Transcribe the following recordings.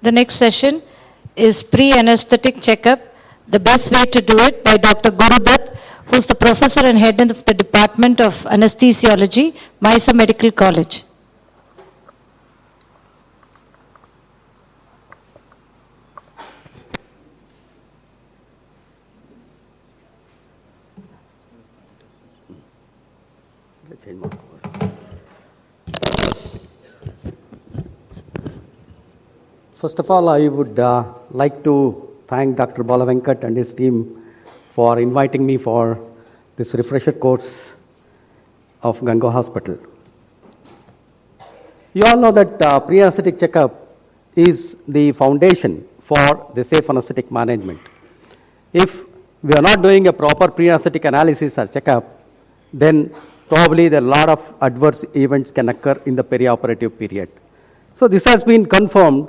The next session is Pre-Anaesthetic Checkup, the best way to do it, by Dr. Gurudatt, who is the professor and head of the Department of Anesthesiology, Mysore Medical College. First of all, I would like to thank Dr. Balavenkat and his team for inviting me for this refresher course of Ganga Hospital. You all know that pre-anesthetic checkup is the foundation for the safe anesthetic management. If we are not doing a proper pre-anesthetic analysis or checkup, then probably there are a lot of adverse events can occur in the perioperative period. So this has been confirmed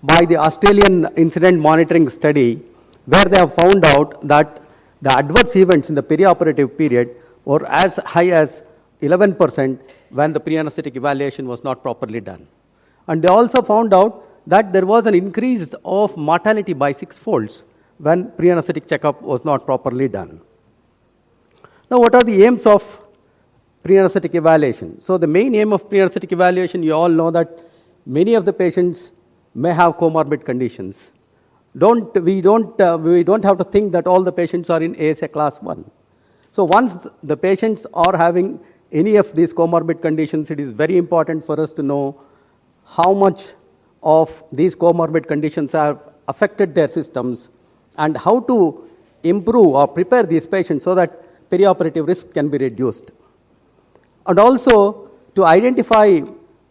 by the Australian incident monitoring study, where they have found out that the adverse events in the perioperative period were as high as 11% when the pre-anesthetic evaluation was not properly done. And they also found out that there was an increase of mortality by 6-fold when pre-anesthetic checkup was not properly done. Now, what are the aims of pre-anesthetic evaluation? So the main aim of pre-anesthetic evaluation, you all know that many of the patients may have comorbid conditions. We don't have to think that all the patients are in ASA class 1. So once the patients are having any of these comorbid conditions, it is very important for us to know how much of these comorbid conditions have affected their systems and how to improve or prepare these patients so that perioperative risk can be reduced. And also to identify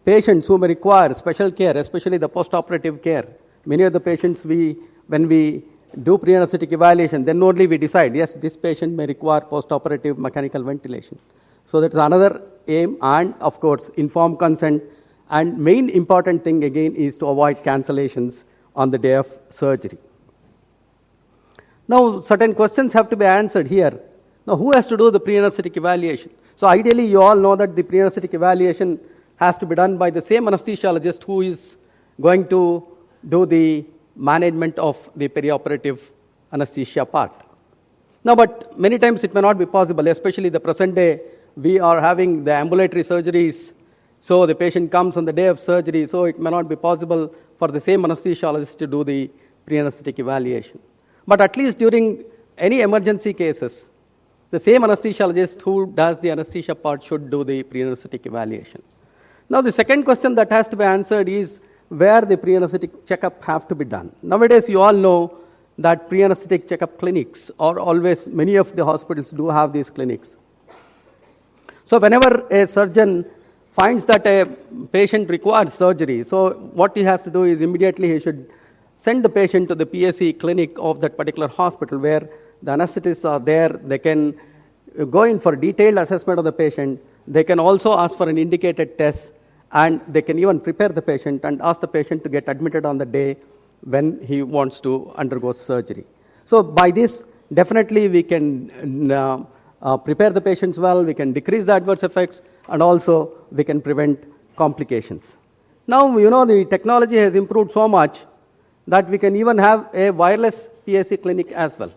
patients who may require special care, especially the post-operative care. Many of the patients, when we do pre-anesthetic evaluation, then only we decide, yes, this patient may require post-operative mechanical ventilation. So that's another aim, and of course, informed consent. And main important thing again is to avoid cancellations on the day of surgery. Now, certain questions have to be answered here. Now, who has to do the pre-anesthetic evaluation? So ideally, you all know that the pre-anesthetic evaluation has to be done by the same anesthesiologist who is going to do the management of the perioperative anesthesia part. Now, but many times it may not be possible, especially the present day, we are having the ambulatory surgeries, so the patient comes on the day of surgery, so it may not be possible for the same anesthesiologist to do the pre-anesthetic evaluation. But at least during any emergency cases, the same anesthesiologist who does the anesthesia part should do the pre-anesthetic evaluation. Now, the second question that has to be answered is where the pre-anesthetic checkup have to be done. Nowadays, you all know that pre-anesthetic checkup clinics are always, many of the hospitals do have these clinics. So whenever a surgeon finds that a patient requires surgery, so what he has to do is immediately he should send the patient to the PSC clinic of that particular hospital where the anesthetists are there. They can go in for detailed assessment of the patient. They can also ask for an indicated test, and they can even prepare the patient and ask the patient to get admitted on the day when he wants to undergo surgery. So by this, definitely we can prepare the patients well, we can decrease the adverse effects, and also we can prevent complications. Now, you know, the technology has improved so much that we can even have a wireless PSC clinic as well.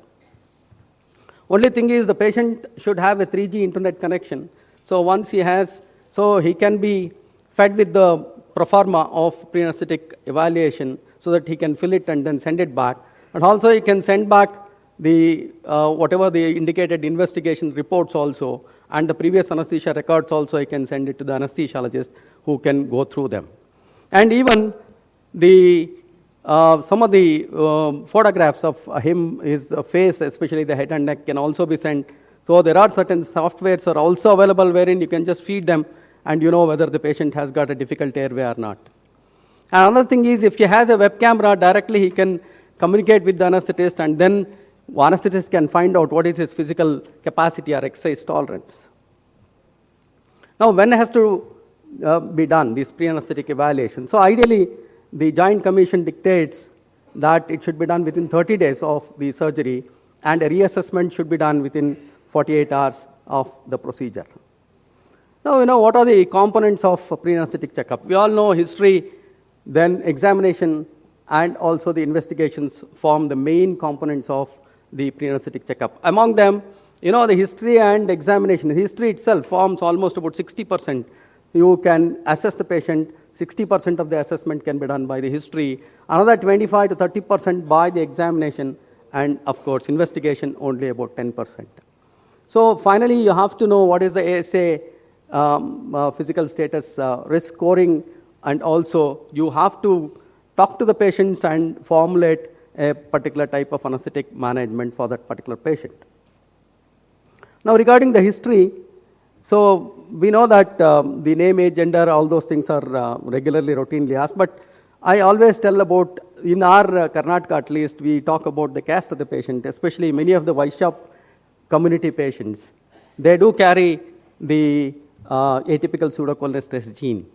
Only thing is the patient should have a 3G internet connection. So once he has, so he can be fed with the proforma of pre-anesthetic evaluation so that he can fill it and then send it back. And also he can send back the whatever the indicated investigation reports also, and the previous anesthesia records also he can send it to the anesthesiologist who can go through them. And even the some of the photographs of him, his face, especially the head and neck, can also be sent. So there are certain softwares are also available wherein you can just feed them and you know whether the patient has got a difficult airway or not. And another thing is, if he has a web camera, directly he can communicate with the anesthetist, and then the anesthetist can find out what is his physical capacity or exercise tolerance. Now, when has to be done this pre-anesthetic evaluation? So ideally, the Joint Commission dictates that it should be done within 30 days of the surgery, and a reassessment should be done within 48 hours of the procedure. Now, you know, what are the components of pre-anesthetic checkup? We all know history, then examination, and also the investigations form the main components of the pre-anesthetic checkup. Among them, the history and examination. The history itself forms almost about 60%. You can assess the patient, 60% of the assessment can be done by the history, another 25 to 30% by the examination, and of course, investigation only about 10%. So finally, you have to know what is the ASA physical status risk scoring, and also you have to talk to the patients and formulate a particular type of anesthetic management for that particular patient. Now, regarding the history, so we know that the name, age, gender, all those things are regularly, routinely asked, but I always tell about, in our Karnataka at least, we talk about the caste of the patient, especially many of the Vaishya community patients. They do carry the atypical pseudocolon stress gene.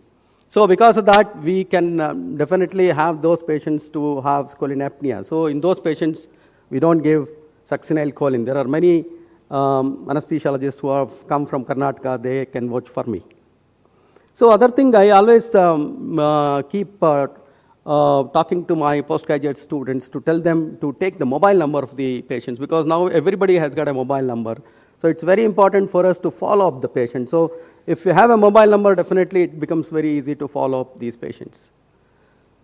So because of that, we can definitely have those patients to have cholinapnea. So in those patients, we don't give succinylcholine. There are many anesthesiologists who have come from Karnataka, they can vouch for me. So other thing, I always keep talking to my postgraduate students to tell them to take the mobile number of the patients, because now everybody has got a mobile number. So it's very important for us to follow up the patient. So if you have a mobile number, definitely it becomes very easy to follow up these patients.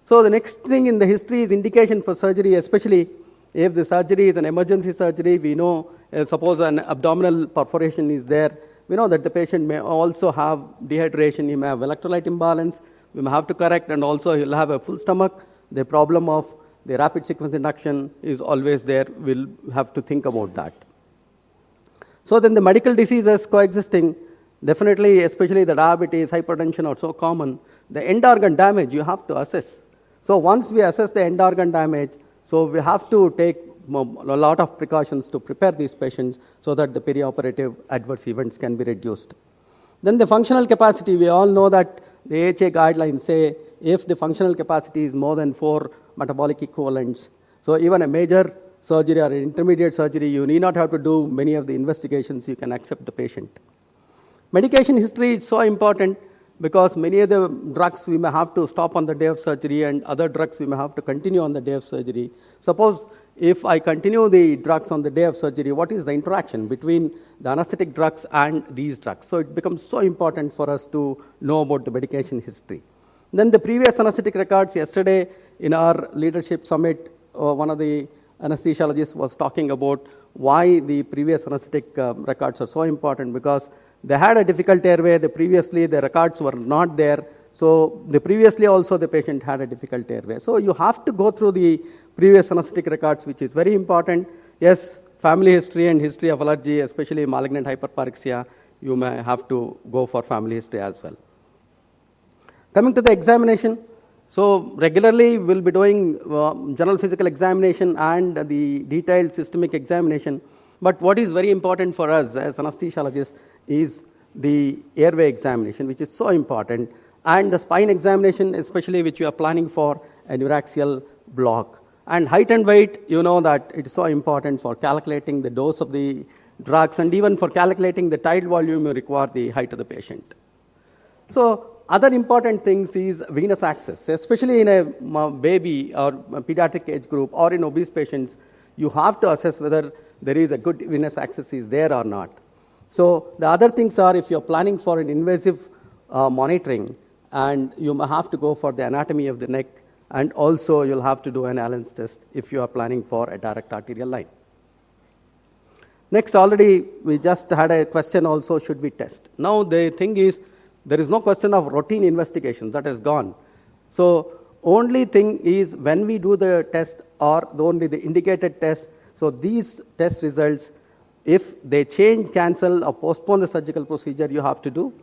So the next thing in the history is indication for surgery, especially if the surgery is an emergency surgery. We know, suppose an abdominal perforation is there, we know that the patient may also have dehydration, he may have electrolyte imbalance, we may have to correct, and also he'll have a full stomach. The problem of the rapid sequence induction is always there. We'll have to think about that. So then the medical diseases coexisting, definitely, especially the diabetes, hypertension are so common. The end organ damage you have to assess. So once we assess the end organ damage, so we have to take a lot of precautions to prepare these patients so that the perioperative adverse events can be reduced. Then the functional capacity, we all know that the AHA guidelines say if the functional capacity is more than 4 metabolic equivalents, so even a major surgery or an intermediate surgery, you need not have to do many of the investigations, you can accept the patient. Medication history is so important because many of the drugs we may have to stop on the day of surgery, and other drugs we may have to continue on the day of surgery. Suppose if I continue the drugs on the day of surgery, what is the interaction between the anesthetic drugs and these drugs? So it becomes so important for us to know about the medication history. Then the previous anesthetic records. Yesterday in our leadership summit, one of the anesthesiologists was talking about why the previous anesthetic records are so important, because they had a difficult airway. Previously the records were not there. So previously also the patient had a difficult airway. So you have to go through the previous anesthetic records, which is very important. Yes, family history and history of allergy, especially malignant hyperpyrexia, you may have to go for family history as well. Coming to the examination, so regularly we'll be doing general physical examination and the detailed systemic examination. But what is very important for us as anesthesiologists is the airway examination, which is so important, and the spine examination, especially which you are planning for a neuraxial block. And height and weight, you know that it is so important for calculating the dose of the drugs, and even for calculating the tidal volume, you require the height of the patient. So other important things is venous access, especially in a baby or a pediatric age group or in obese patients. You have to assess whether there is a good venous access is there or not. So the other things are, if you're planning for an invasive monitoring, and you may have to go for the anatomy of the neck, and also you'll have to do an Allen's test if you are planning for a direct arterial line. Next, already we just had a question also, should we test? Now the thing is, there is no question of routine investigation, that is gone. So only thing is when we do the test or only the indicated test, so these test results, if they change, cancel or postpone the surgical procedure, you have to do.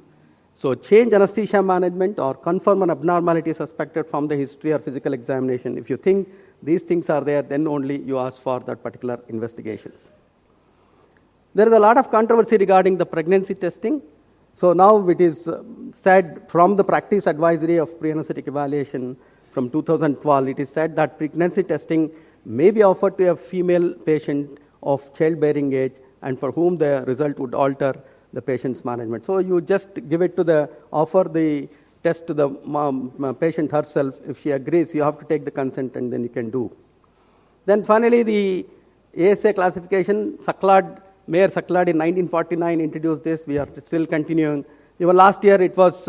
So change anesthesia management or confirm an abnormality suspected from the history or physical examination. If you think these things are there, then only you ask for that particular investigations. There is a lot of controversy regarding the pregnancy testing. So now it is said from the practice advisory of pre-anesthetic evaluation from 2012, it is said that pregnancy testing may be offered to a female patient of childbearing age and for whom the result would alter the patient's management. So you just give it to offer the test to the patient herself. If she agrees, you have to take the consent and then you can do. Then finally, the ASA classification, Mayor Saklad in 1949 introduced this. We are still continuing. Even last year, it was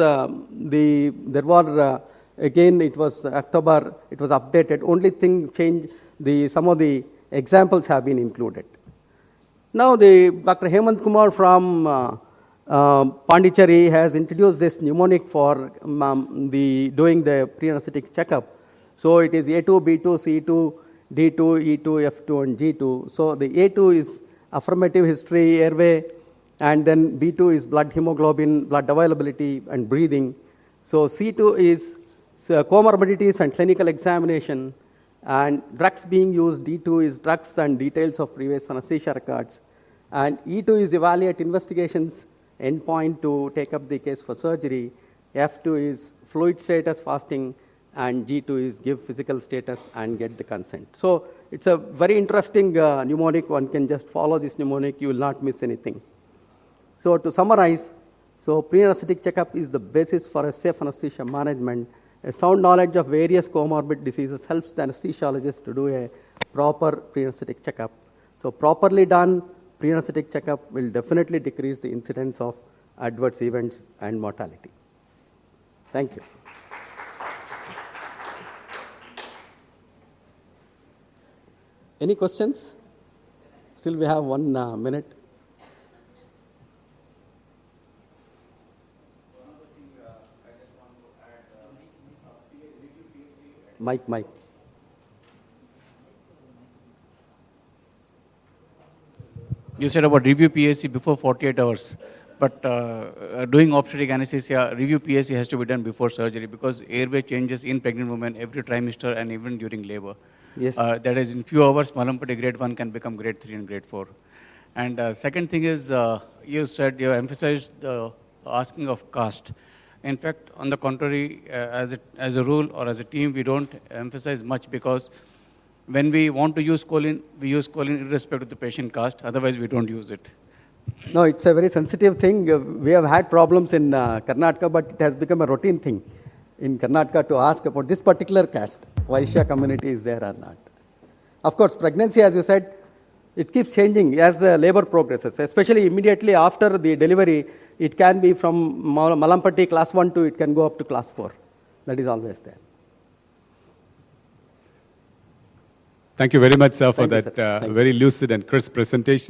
again, it was October, it was updated. Only thing changed, some of the examples have been included. Now, Dr. Hemant Kumar from Pondicherry has introduced this mnemonic for doing the pre-anesthetic checkup. So it is A2, B2, C2, D2, E2, F2, and G2. So the A2 is affirmative history, airway, and then B2 is blood hemoglobin, blood availability, and breathing. So C2 is comorbidities and clinical examination, and drugs being used. D2 is drugs and details of previous anesthesia records. And E2 is evaluate investigations, endpoint to take up the case for surgery. F2 is fluid status, fasting, and G2 is give physical status and get the consent. So it's a very interesting mnemonic. One can just follow this mnemonic. You will not miss anything. So to summarize, so pre-anesthetic checkup is the basis for a safe anesthesia management. A sound knowledge of various comorbid diseases helps the anesthesiologist to do a proper pre-anesthetic checkup. So properly done pre-anesthetic checkup will definitely decrease the incidence of adverse events and mortality. Thank you. Any questions? Still we have 1 minute. Mike. You said about review PAC before 48 hours, but doing obstetric anesthesia, review PAC has to be done before surgery because airway changes in pregnant women every trimester and even during labor. Yes. That is, in few hours, Malampati grade 1 can become grade 3 and grade 4. And second thing is, you said you emphasized the asking of caste. In fact, on the contrary, as a rule or as a team, we don't emphasize much because when we want to use choline, we use choline irrespective of the patient caste. Otherwise, we don't use it. No, it's a very sensitive thing. We have had problems in Karnataka, but it has become a routine thing in Karnataka to ask about this particular caste, Vaishya community is there or not. Of course, pregnancy, as you said, it keeps changing as the labor progresses, especially immediately after the delivery. It can be from Malampati class 1 to it can go up to class 4. That is always there. Thank you very much, sir, for Thank you, that sir. Thank you. very lucid and crisp presentation.